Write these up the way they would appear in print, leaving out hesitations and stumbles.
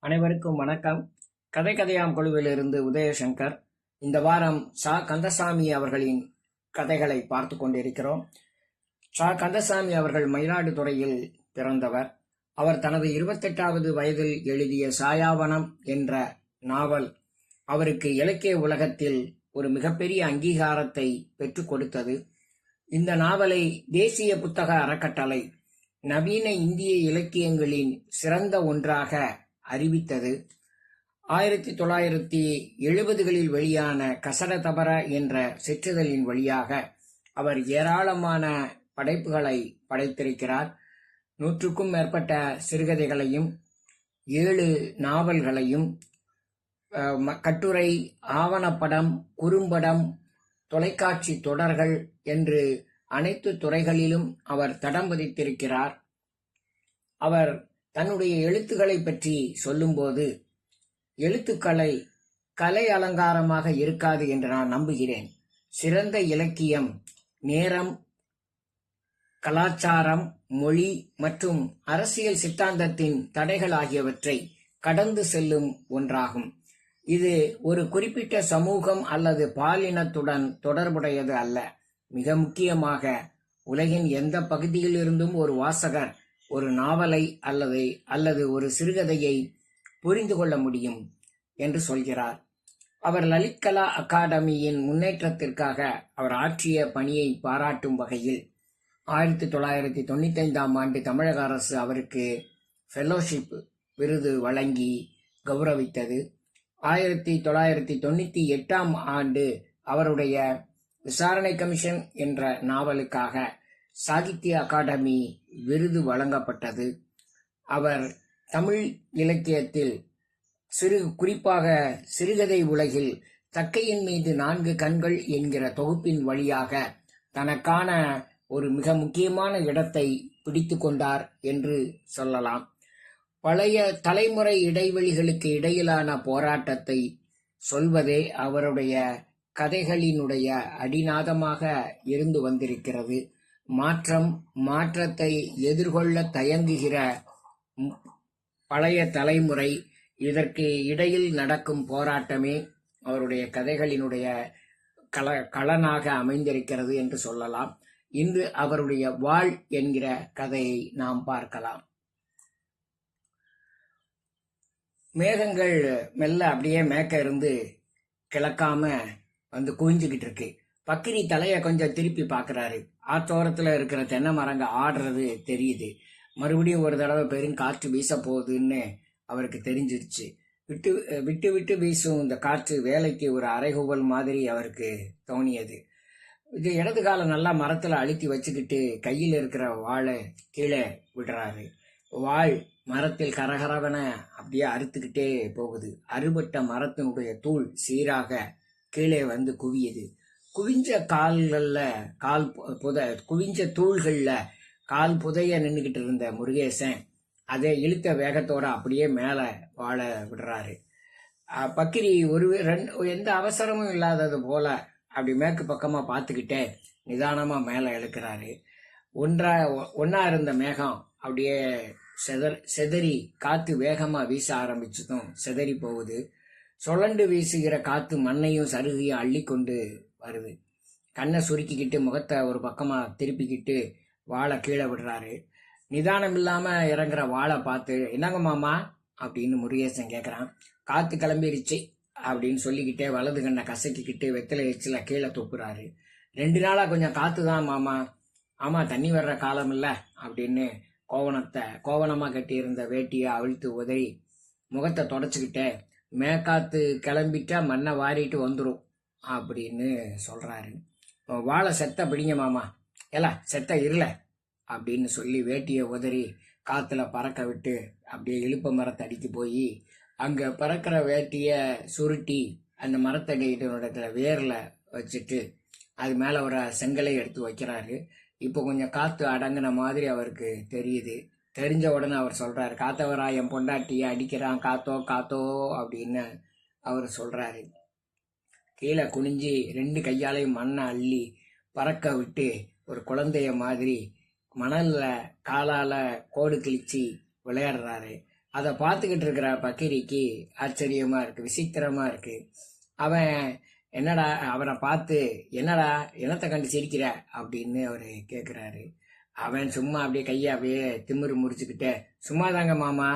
அனைவருக்கும் வணக்கம். கதை கதையாம் குழுவிலிருந்து உதயசங்கர். இந்த வாரம் சா கந்தசாமி அவர்களின் கதைகளை பார்த்து கொண்டிருக்கிறோம். சா கந்தசாமி அவர்கள் மயிலாடுதுறையில் பிறந்தவர். அவர் தனது 28வது வயதில் எழுதிய சாயாவனம் என்ற நாவல் அவருக்கு இலக்கிய உலகத்தில் ஒரு மிகப்பெரிய அங்கீகாரத்தை பெற்றுக் கொடுத்தது. இந்த நாவலை தேசிய புத்தக அறக்கட்டளை நவீன இந்திய இலக்கியங்களின் சிறந்த ஒன்றாக அறிவித்தது. 1970களில் வெளியான கசடதபர என்ற சிற்றிதழின் வழியாக அவர் ஏராளமான படைப்புகளை படைத்திருக்கிறார். 100க்கும் மேற்பட்ட சிறுகதைகளையும் 7 நாவல்களையும் கட்டுரை, ஆவணப்படம், குறும்படம், தொலைக்காட்சி தொடர்கள் என்று அனைத்து துறைகளிலும் அவர் தடம் பதித்திருக்கிறார். அவர் தன்னுடைய எழுத்துக்களை பற்றி சொல்லும்போது, எழுத்துக்களை கலை அலங்காரமாக இருக்காது என்று நான் நம்புகிறேன். சிறந்த இலக்கியம் நேரம், கலாச்சாரம், மொழி மற்றும் அரசியல் சித்தாந்தத்தின் தடைகள் ஆகியவற்றை கடந்து செல்லும் ஒன்றாகும். இது ஒரு குறிப்பிட்ட சமூகம் அல்லது பாலினத்துடன் தொடர்புடையது அல்ல. மிக முக்கியமாக, உலகின் எந்த பகுதியிலிருந்தும் ஒரு வாசகர் ஒரு நாவலை அல்லது ஒரு சிறுகதையை புரிந்து கொள்ள முடியும் என்று சொல்கிறார். அவர் லலித் கலா அகாடமியின் முன்னேற்றத்திற்காக அவர் ஆற்றிய பணியை பாராட்டும் வகையில் 1995ஆம் ஆண்டு தமிழக அரசு அவருக்கு ஃபெலோஷிப் விருது வழங்கி கௌரவித்தது. 1998ஆம் ஆண்டு அவருடைய விசாரணை கமிஷன் என்ற நாவலுக்காக சாகித்ய அகாடமி விருது வழங்கப்பட்டது. அவர் தமிழ் இலக்கியத்தில் குறிப்பாக சிறுகதை உலகில் தக்கையின் மீது 4 கண்கள் என்கிற தொகுப்பின் வழியாக தனக்கான ஒரு மிக முக்கியமான இடத்தை பிடித்து கொண்டார் என்று சொல்லலாம். பழைய தலைமுறை இடைவெளிகளுக்கு இடையிலான போராட்டத்தை சொல்வதே அவருடைய கதைகளினுடைய அடிநாதமாக இருந்து வந்திருக்கிறது. மாற்றத்தை எதிர்கொள்ள தயங்குகிற பழைய தலைமுறை, இதற்கு இடையில் நடக்கும் போராட்டமே அவருடைய கதைகளினுடைய களனாக அமைந்திருக்கிறது என்று சொல்லலாம். இன்று அவருடைய வாழ் என்கிற கதையை நாம் பார்க்கலாம். மேகங்கள் மெல்ல அப்படியே மேற்க இருந்து கிழக்காம வந்து குவிஞ்சுக்கிட்டு இருக்கு. பக்கிரி தலைய கொஞ்சம் திருப்பி பாக்குறாரு. ஆத்தோரத்துல இருக்கிற தென்னை மரங்க ஆடுறது தெரியுது. மறுபடியும் ஒரு தடவை பெரும் காற்று வீச போகுதுன்னு அவருக்கு தெரிஞ்சிருச்சு. விட்டு விட்டு வீசும் இந்த காற்று வேலைக்கு ஒரு அரைகுவல் மாதிரி அவருக்கு தோணியது. இது இடது கால நல்லா மரத்துல அழுத்தி வச்சுக்கிட்டு கையில் இருக்கிற வாழை கீழே விடுறாரு. வாள் மரத்தில் கரகரவன அப்படியே அறுத்துக்கிட்டே போகுது. அறுபட்ட மரத்தினுடைய தூள் சீராக கீழே வந்து குவியுது. குவிஞ்ச தூள்கள்ல கால் புதைய நின்றுகிட்டு இருந்த முருகேசன் அதை இழுத்த வேகத்தோட அப்படியே மேல வாழ விடுறாரு. பக்கிரி எந்த அவசரமும் இல்லாதது போல அப்படி மேற்கு பக்கமா பார்த்துக்கிட்டே நிதானமா மேல இழுக்கிறாரு. ஒன்னா இருந்த மேகம் அப்படியே செதறி காத்து வேகமா வீச ஆரம்பிச்சதும் செதறி போகுது. சுழண்டு வீசுகிற காத்து மண்ணையும் சருகையும் அள்ளி கொண்டு வருது. கண்ணை சுருக்கிக்கிட்டு முகத்தை ஒரு பக்கமா திருப்பிக்கிட்டு வாழை கீழே விடுறாரு. நிதானம் இல்லாம இறங்குற வாழை பார்த்து, என்னங்க மாமா அப்படின்னு முருகேசன் கேட்கறான். காத்து கிளம்பிருச்சு அப்படின்னு சொல்லிக்கிட்டே வலது கண்ணை கசக்கிக்கிட்டு வெத்தலை எச்சில கீழே துப்புறாரு. 2 நாளா கொஞ்சம் காத்து தான் மாமா. ஆமா, தண்ணி வர்ற காலம் இல்ல அப்படின்னு கோவணமா கட்டி இருந்த வேட்டியை அவிழ்த்து உதறி முகத்தை தொடச்சுக்கிட்டே, மேற்காத்து கிளம்பிட்டா மண்ணை வாரிட்டு வந்துடும் அப்படின்னு சொல்றாரு. வாழை செத்த பிடிங்க மாமா, செத்த இருல அப்படின்னு சொல்லி வேட்டியை உதறி காத்துல பறக்க விட்டு அப்படியே இழுப்ப மரத்தை அடிக்க போய் அங்க பறக்கிற வேட்டிய சுருட்டி அந்த மரத்தடியிடத்துல வேர்ல வச்சுட்டு அது மேல ஒரு செங்கலை எடுத்து வைக்கிறாரு. இப்போ கொஞ்சம் காத்து அடங்கின மாதிரி அவருக்கு தெரியுது. தெரிஞ்ச உடனே அவர் சொல்றாரு, காத்தவராயன் பொண்டாட்டிய அடிக்கிறான், காத்தோ காத்தோ அப்படின்னு அவர் சொல்றாரு. கீழே குனிஞ்சி 2 கையாலையும் மண்ணை அள்ளி பறக்க விட்டு ஒரு குழந்தைய மாதிரி மணல்ல காலால கோடு கிழிச்சு விளையாடுறாரு. அதை பார்த்துக்கிட்டு இருக்கிற பக்கிரிக்கு ஆச்சரியமா இருக்கு, விசித்திரமா இருக்கு. அவன் என்னடா அவனை பார்த்து, என்னடா என்னத்தை கண்டு சிரிக்கிற அப்படின்னு அவரு கேட்குறாரு. அவன் சும்மா அப்படியே கையை அப்படியே திமிரு முடிச்சுக்கிட்டே, சும்மாதாங்க மாமா,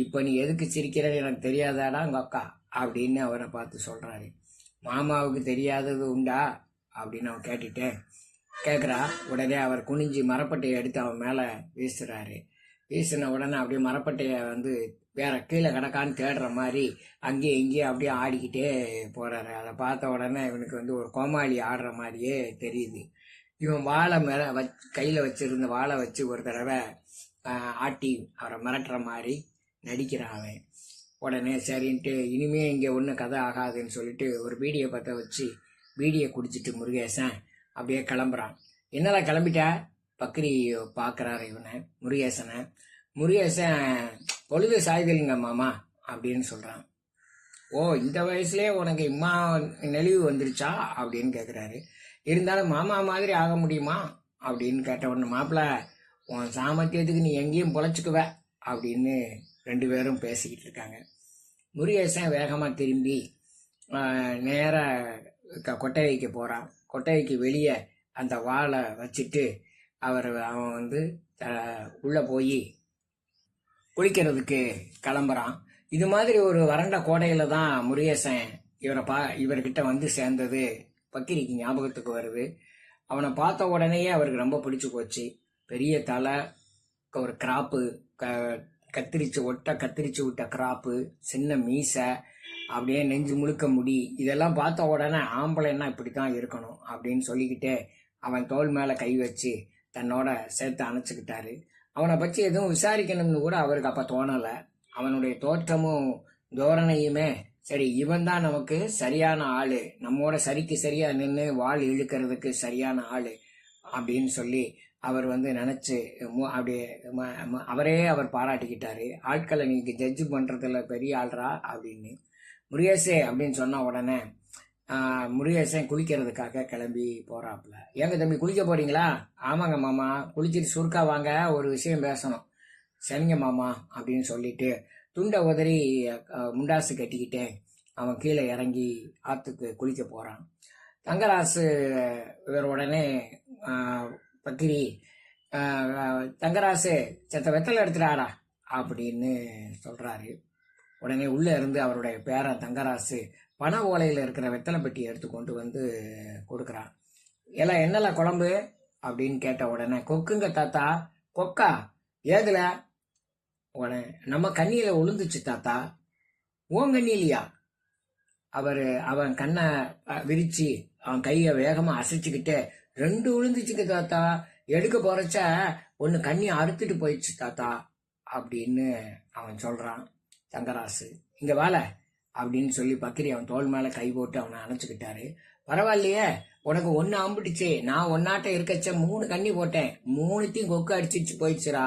இப்போ நீ எதுக்கு சிரிக்கிறன்னு எனக்கு தெரியாதாடா உங்க அக்கா அப்படின்னு அவரை பார்த்து சொல்றாரு. மாமாவுக்கு தெரியாதது உண்டா அப்படின்னு அவன் கேட்குறா. உடனே அவர் குனிஞ்சு மரப்பட்டையை எடுத்து அவன் மேலே வீசுறாரு. வீசின உடனே அப்படியே மரப்பட்டையை வந்து வேற கீழே கிடக்கான்னு தேடுற மாதிரி அங்கேயும் இங்கேயும் அப்படியே ஆடிக்கிட்டே போறாரு. அதை பார்த்த உடனே இவனுக்கு வந்து ஒரு கோமாளி ஆடுற மாதிரியே தெரியுது. இவன் வாழை மேலே கையில் வச்சிருந்த வாழை வச்சு ஒரு தடவை ஆட்டி அவரை மிரட்டுற மாதிரி நடிக்கிறான் அவன். உடனே சரின்ட்டு இனிமே இங்கே ஒன்றும் கதை ஆகாதுன்னு சொல்லிட்டு ஒரு பீடியை பற்ற வச்சு பீடியை குடிச்சிட்டு முருகேசன் அப்படியே கிளம்புறான். என்னடா கிளம்பிட்ட? பக்ரி பார்க்குறாரு இவனை, முருகேசனை. முருகேசன் பொழுது சாய்தலுங்க மாமா அப்படின்னு சொல்கிறான். ஓ, இந்த வயசுலேயே உனக்கு இம்மா நெளிவு வந்துருச்சா அப்படின்னு கேட்குறாரு. இருந்தாலும் மாமா மாதிரி ஆக முடியுமா அப்படின்னு கேட்ட உடனே, மாப்பிள்ள உன் சாமர்த்தியத்துக்கு நீ எங்கேயும் பொழைச்சிக்குவ அப்படின்னு ரெண்டு பேரும் பேசிக்கிட்டு இருக்காங்க. முருகேசன் வேகமாக திரும்பி நேராக கொட்டகைக்கு போகிறான். கொட்டகைக்கு வெளியே அந்த வாளை வச்சுட்டு அவன் வந்து உள்ளே போய் குளிக்கிறதுக்கு கிளம்புறான். இது மாதிரி ஒரு வறண்ட கோடையில தான் முருகேசன் இவர்கிட்ட வந்து சேர்ந்தது பக்கிரிக்கு ஞாபகத்துக்கு வருது. அவனை பார்த்த உடனேயே அவருக்கு ரொம்ப பிடிச்சு போச்சு. பெரிய தலை, ஒரு கிராப்பு, கத்திரிச்சு விட்ட கிராப்பு, சின்ன மீசை, அப்படியே நெஞ்சு முழுக்க முடி, இதெல்லாம் பார்த்த உடனே ஆம்பளைன்னா இப்படித்தான் இருக்கணும் அப்படின்னு சொல்லிக்கிட்டே அவன் தோல் மேல கை வச்சு தன்னோட சேர்த்து அணைச்சுக்கிட்டாரு. அவனை பற்றி எதுவும் விசாரிக்கணும்னு கூட அவருக்கு அப்ப தோணலை. அவனுடைய தோற்றமும் தோரணையுமே, சரி இவன் தான் நமக்கு சரியான ஆளு, நம்மோட சரிக்கு சரியா நின்று வாள் இழுக்கிறதுக்கு சரியான ஆளு அப்படின்னு சொல்லி அவர் வந்து நினைச்சு அப்படியே அவர் பாராட்டிக்கிட்டாரு. ஆட்களை நீங்க ஜட்ஜ் பண்றதுல பெரிய ஆள்றா அப்படின்னு. முருகேசே அப்படின்னு சொன்ன உடனே முருகேசன் குளிக்கிறதுக்காக கிளம்பி போறாப்புல. ஏங்க தம்பி குளிக்க போறீங்களா? ஆமாங்க மாமா, குளிச்சுட்டு சுருக்கா வாங்க, ஒரு விஷயம் பேசணும். சரிங்க மாமா அப்படின்னு சொல்லிட்டு துண்டை உதறி முண்டாசு கட்டிக்கிட்டேன் அவன் கீழே இறங்கி ஆத்துக்கு குளிக்க போறான். தங்கராசு இவர் உடனே பக்கிரி, தங்கராசு செத்த வெத்தலை எடுத்துடாடா அப்படின்னு சொல்றாரு. உடனே உள்ள இருந்து அவருடைய பேரன் தங்கராசு பண ஓலையில இருக்கிற வெத்தலை பெட்டி எடுத்து கொண்டு வந்து கொடுக்குறான். எல்லாம் என்னல குழம்பு அப்படின்னு கேட்ட உடனே, கொக்குங்க தாத்தா. கொக்கா? ஏதுல? உடனே, நம்ம கண்ணியில உளுந்துச்சு தாத்தா. உன் கண்ணிலையா? அவன் கண்ணை விரிச்சு அவன் கைய வேகமா அசைச்சுக்கிட்டு, 2 விழுந்துச்சுக்கு தாத்தா, எடுக்க போறச்ச ஒன்னு கண்ணி அறுத்துட்டு போயிடுச்சு தாத்தா அப்படின்னு அவன் சொல்றான். தங்கராசு, இங்க வாழ அப்படின்னு சொல்லி பக்கிரி அவன் தோல் மேல கை போட்டு அவனை அணைச்சுக்கிட்டாரு. பரவாயில்லையே, உனக்கு 1 அம்பிட்டுச்சு, நான் ஒன்னாட்ட இருக்கச்ச 3 கண்ணி போட்டேன், 3த்தையும் கொக்கு அடிச்சிச்சு போயிடுச்சுரா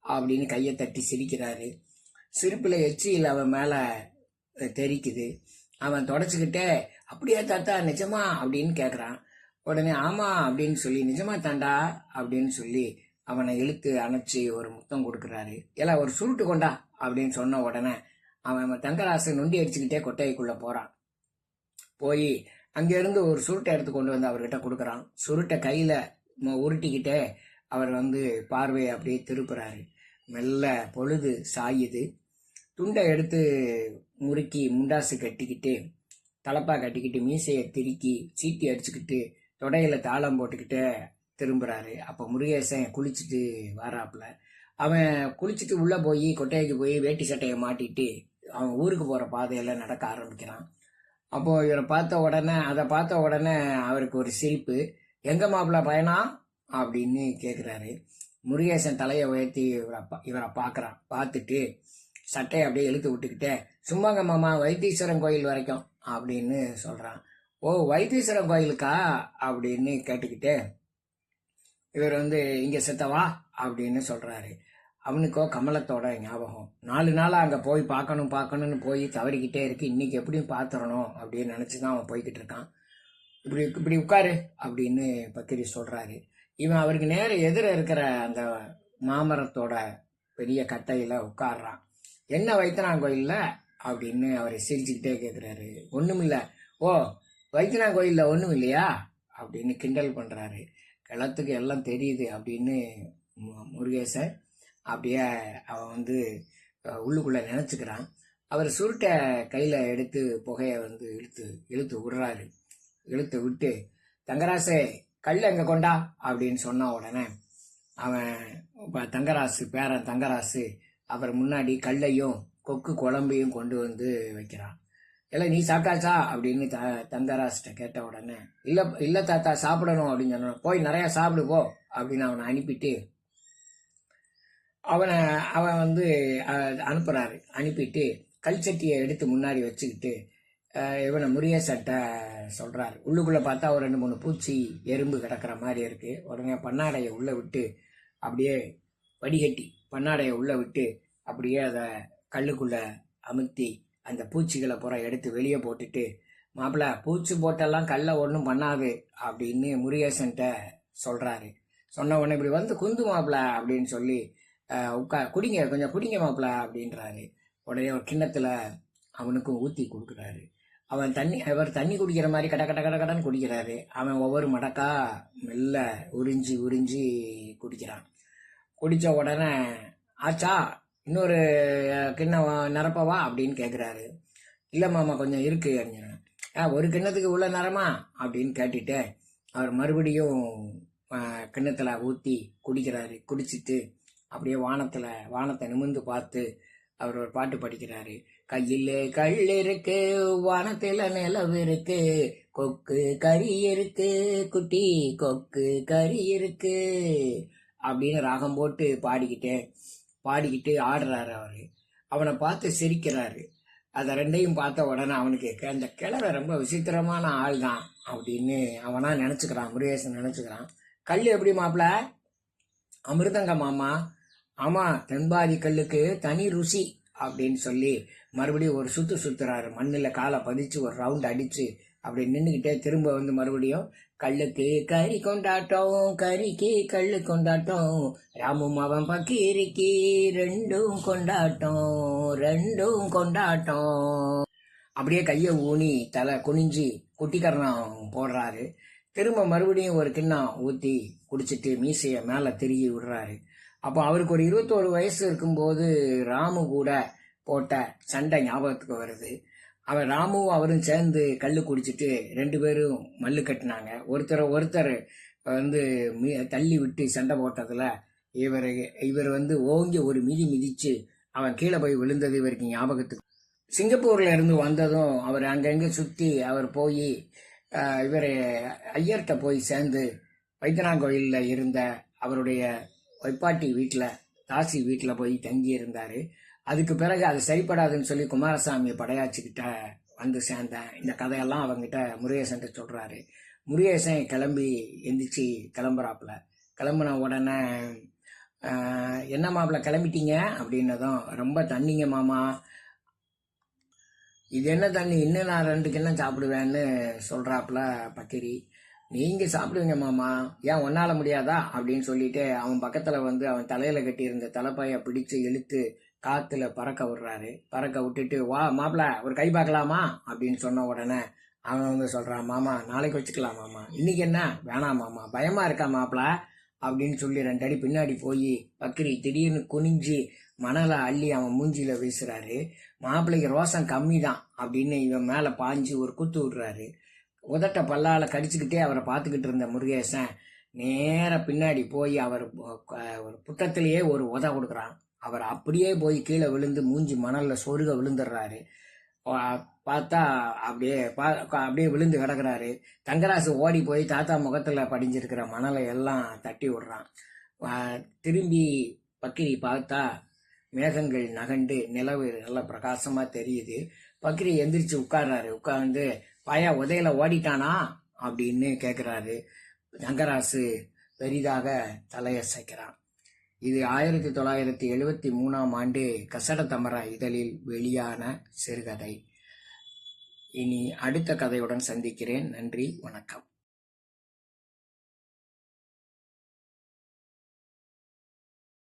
அப்படின்னு கையை தட்டி சிரிக்கிறாரு. சிரிப்புல எச்சியில் அவன் மேல தெரிக்குது. அவன் தொடச்சுக்கிட்டே, அப்படியே தாத்தா நிஜமா அப்படின்னு கேக்குறான். உடனே ஆமா அப்படின்னு சொல்லி, நிஜமா தாண்டா அப்படின்னு சொல்லி அவனை இழுத்து அணைச்சி ஒரு முத்தம் கொடுக்குறாரு. எல்லாம் ஒரு சுருட்டு கொண்டா அப்படின்னு சொன்ன உடனே அவன் தங்கராசு நொண்டி அடிச்சுக்கிட்டே கொட்டைக்குள்ள போறான். போய் அங்கிருந்து ஒரு சுருட்டை எடுத்து கொண்டு வந்து அவர்கிட்ட கொடுக்குறான். சுருட்டை கையில உருட்டிக்கிட்டே அவர் வந்து பார்வையை அப்படியே திருப்புறாரு. மெல்ல பொழுது சாயுது. துண்டை எடுத்து முறுக்கி முண்டாசு கட்டிக்கிட்டு, தலப்பா கட்டிக்கிட்டு, மீசையை திருக்கி சீட்டி அடிச்சுக்கிட்டு, தொடையில தாளம் போட்டுக்கிட்டு திரும்புறாரு. அப்போ முருகேசன் குளிச்சுட்டு வராப்புல. அவன் குளிச்சுட்டு உள்ள போய் கொட்டைக்கு போய் வேட்டி சட்டையை மாட்டிட்டு அவன் ஊருக்கு போற பாதையில நடக்க ஆரம்பிக்கிறான். அப்போ இவரை அதை பார்த்த உடனே அவருக்கு ஒரு சிரிப்பு. எங்க மாப்பிள்ள பயனா அப்படின்னு கேக்குறாரு. முருகேசன் தலையை உயர்த்தி இவரை பார்க்கறான். பார்த்துட்டு சட்டையை அப்படியே இழுத்து விட்டுக்கிட்டே, சும்மாங்க மாமா, வைத்தீஸ்வரன் கோயில் வரைக்கும் அப்படின்னு சொல்றான். ஓ, வைத்தீஸ்வரன் கோயிலுக்கா அப்படின்னு கேட்டுக்கிட்டே இவர் வந்து இங்க செத்தவா அப்படின்னு சொல்றாரு. அவனுக்கோ கமலத்தோட ஞாபகம். 4 நாளா அங்க போய் பார்க்கணும்னு போய் தவறிக்கிட்டே இருக்கு. இன்னைக்கு எப்படியும் பாத்துறணும் அப்படின்னு நினைச்சுதான் அவன் போய்கிட்டு இருக்கான். இப்படி உட்காரு அப்படின்னு பக்கிரி சொல்றாரு. இவன் அவருக்கு நேர எதிர இருக்கிற அந்த மாமரத்தோட பெரிய கட்டையில உட்கார்றான். என்ன வைத்தியநாதன் கோயில்ல அப்படின்னு அவரை சிரிச்சுக்கிட்டே கேட்குறாரு. ஒன்றுமில்ல. ஓ, வைத்தியநாதன் கோயிலில் ஒன்றும் இல்லையா அப்படின்னு கிண்டல் பண்ணுறாரு. கிளத்துக்கு எல்லாம் தெரியுது அப்படின்னு முருகேசன் அப்படியே அவன் வந்து உள்ளுக்குள்ளே நினச்சிக்கிறான். அவர் சுருட்டை கையில் எடுத்து புகையை வந்து இழுத்து விடுறாரு. இழுத்து விட்டு, தங்கராசே கல் எங்கே கொண்டா அப்படின்னு சொன்ன உடனே அவன் தங்கராசு பேரன் தங்கராசு அவர் முன்னாடி கல்லையும் கொக்கு குழம்பையும் கொண்டு வந்து வைக்கிறான். இல்லை நீ சாப்பிட்டாச்சா அப்படின்னு தங்கராசிட்ட கேட்ட உடனே இல்லை தாத்தா சாப்பிடணும் அப்படின்னு சொன்ன, போய் நிறையா சாப்பிடு போ அப்படின்னு அவனை அனுப்பிட்டு அவன் வந்து அனுப்புறாரு. அனுப்பிட்டு கல் சட்டியை எடுத்து முன்னாடி வச்சுக்கிட்டு இவனை முருகேசன்ட்ட சொல்றாரு. உள்ளுக்குள்ள பார்த்தா ஒரு 2-3 பூச்சி எறும்பு கிடக்கிற மாதிரி இருக்கு. உடனே பன்னாடையை உள்ள விட்டு அப்படியே வடிகட்டி பன்னாடையை உள்ள விட்டு அப்படியே அதை கல்லுக்குள்ள அமுத்தி அந்த பூச்சிகளை புற எடுத்து வெளியே போட்டுட்டு, மாப்பிள்ள பூச்சி போட்டெல்லாம் கல்லை ஒன்றும் பண்ணாது அப்படின்னு முருகேசன்ட்ட சொல்றாரு. சொன்ன உடனே இப்படி வந்து குந்து மாப்பிள்ள அப்படின்னு சொல்லி குடிங்க கொஞ்சம் குடிங்க மாப்பிள்ள அப்படின்றாரு. உடனே ஒரு கிண்ணத்துல அவனுக்கும் ஊற்றி கொடுக்குறாரு. அவர் தண்ணி குடிக்கிற மாதிரி கட கட கட கடன்னு குடிக்கிறாரு. அவன் ஒவ்வொரு மடக்கா மெல்ல உறிஞ்சி குடிக்கிறான். குடித்த உடனே ஆச்சா இன்னொரு கிண்ணம் நிரப்பவா அப்படின்னு கேட்குறாரு. இல்லை மாமா கொஞ்சம் இருக்கு அப்படின்னா, ஒரு கிண்ணத்துக்கு உள்ள நிறமா அப்படின்னு கேட்டுட்டு அவர் மறுபடியும் கிண்ணத்துல ஊற்றி குடிக்கிறாரு. குடிச்சிட்டு அப்படியே வானத்தை நிமிர்ந்து பார்த்து அவர் ஒரு பாட்டு படிக்கிறாரு. கையில் கல் இருக்கு, வானத்துல நிலவு இருக்கு, கொக்கு கறி இருக்கு, குட்டி கொக்கு கறி இருக்கு அப்படின்னு ராகம் போட்டு பாடிக்கிட்டு ஆடுறாரு. அவரு அவனை பார்த்து சிரிக்கிறாரு. அதை ரெண்டையும் பார்த்த உடனே அவனுக்கு அந்த கிழவை ரொம்ப விசித்திரமான ஆள் தான் அப்படின்னு அவனா நினைச்சுக்கிறான். முருகேசன் நினைச்சுக்கிறான். கல் எப்படி மாப்பிள்ள? அமிர்தங்க மாமா. ஆமா, தென்பாதி கல்லுக்கு தனி ருசி அப்படின்னு சொல்லி மறுபடியும் ஒரு சுத்துறாரு. மண்ணில் காலை பதிச்சு ஒரு ரவுண்ட் அடிச்சு அப்படி நின்றுக்கிட்டே திரும்ப வந்து மறுபடியும் கல்லுக்கு கறி கொண்டாட்டம், கறிக்கு கல்லு கொண்டாட்டம், ராமும் அவன் பக்கீரிக்கு ரெண்டும் கொண்டாட்டம் அப்படியே கையை ஊனி தலை குனிஞ்சு குட்டிக்கரணம் போடுறாரு. திரும்ப மறுபடியும் ஒரு கிண்ணம் ஊற்றி குடிச்சிட்டு மீசையை மேலே திருகி விடுறாரு. அப்போ அவருக்கு ஒரு 21 வயசு இருக்கும்போது ராமு கூட போட்ட சண்டை ஞாபகத்துக்கு வருது. அவன் ராமுவும் அவரும் சேர்ந்து கல் குடிச்சிட்டு 2 பேரும் மல்லு கட்டினாங்க. ஒருத்தர் வந்து தள்ளி விட்டு சண்டை போட்டதுல இவர் வந்து ஓங்கி ஒரு மிதிச்சு அவன் கீழே போய் விழுந்தது இவருக்கு ஞாபகத்துக்கு. சிங்கப்பூர்ல இருந்து வந்ததும் அவர் அங்கங்க சுத்தி அவர் போய் இவர் ஐயர்கிட்ட போய் சேர்ந்து வைத்தியநாதன் கோயில்ல இருந்த அவருடைய வைப்பாட்டி வீட்டில் தாசி வீட்டில் போய் தங்கி இருந்தாரு. அதுக்கு பிறகு அது சரிப்படாதுன்னு சொல்லி குமாரசாமி படையாச்சிக்கிட்ட வந்து சேர்ந்தேன். இந்த கதையெல்லாம் அவங்ககிட்ட முருகேசன் சொல்றாரு. முருகேசன் கிளம்பி எந்திரிச்சு கிளம்புன உடனே என்ன மாப்பிள்ள கிளம்பிட்டீங்க அப்படின்னதும், ரொம்ப தண்ணிங்க மாமா. இது என்ன தண்ணி, இன்னும் நான் 2 கிண்ணம் சாப்பிடுவேன்னு சொல்றாப்புல பக்கிரி. நீங்க சாப்பிடுவீங்க மாமா, ஏன் ஒன்னால முடியாதா அப்படின்னு சொல்லிட்டு அவன் பக்கத்துல வந்து அவன் தலையில கட்டி இருந்த தலைப்பாய பிடிச்சு இழுத்து காத்துல பறக்க விடுறாரு. பறக்க விட்டுட்டு, வா மாப்பிள்ள ஒரு கை பார்க்கலாமா அப்படின்னு சொன்ன உடனே அவன் வந்து சொல்றான், மாமா நாளைக்கு வச்சுக்கலாம் மாமா, இன்னைக்கு என்ன வேணாம் மாமா, பயமா இருக்கா மாப்பிள்ள அப்படின்னு சொல்லி 2 அடி பின்னாடி போய் பக்கிரி திடீர்னு குனிஞ்சு மணலை அள்ளி அவன் மூஞ்சியில வீசுறாரு. மாப்பிள்ளைக்கு ரோசம் கம்மி தான் அப்படின்னு இவன் மேல பாஞ்சு ஒரு குத்து விடுறாரு. உதட்ட பல்லால கடிச்சுக்கிட்டே அவரை பார்த்துக்கிட்டு இருந்த முருகேசன் நேர பின்னாடி போய் அவர் ஒரு புத்தத்திலேயே ஒரு உத கொடுக்குறான். அவர் அப்படியே போய் கீழே விழுந்து மூஞ்சி மணல்ல சொருக விழுந்துடுறாரு. பார்த்தா அப்படியே விழுந்து கிடக்குறாரு. தங்கராசு ஓடி போய் தாத்தா முகத்துல படிஞ்சிருக்கிற மணலை எல்லாம் தட்டி விடுறான். திரும்பி பக்கிரி பார்த்தா மேகங்கள் நகண்டு நிலவு நல்ல பிரகாசமா தெரியுது. பக்கிரி எந்திரிச்சு உட்கார்றாரு. உட்கார்ந்து, பையா உதையில ஓடிட்டானா அப்படின்னு கேட்கிறாரு. தங்கராசு பெரிதாக தலையசைக்கிறான். இது 1973 கசடதமரா இதழில் வெளியான சிறுகதை. இனி அடுத்த கதையுடன் சந்திக்கிறேன். நன்றி, வணக்கம்.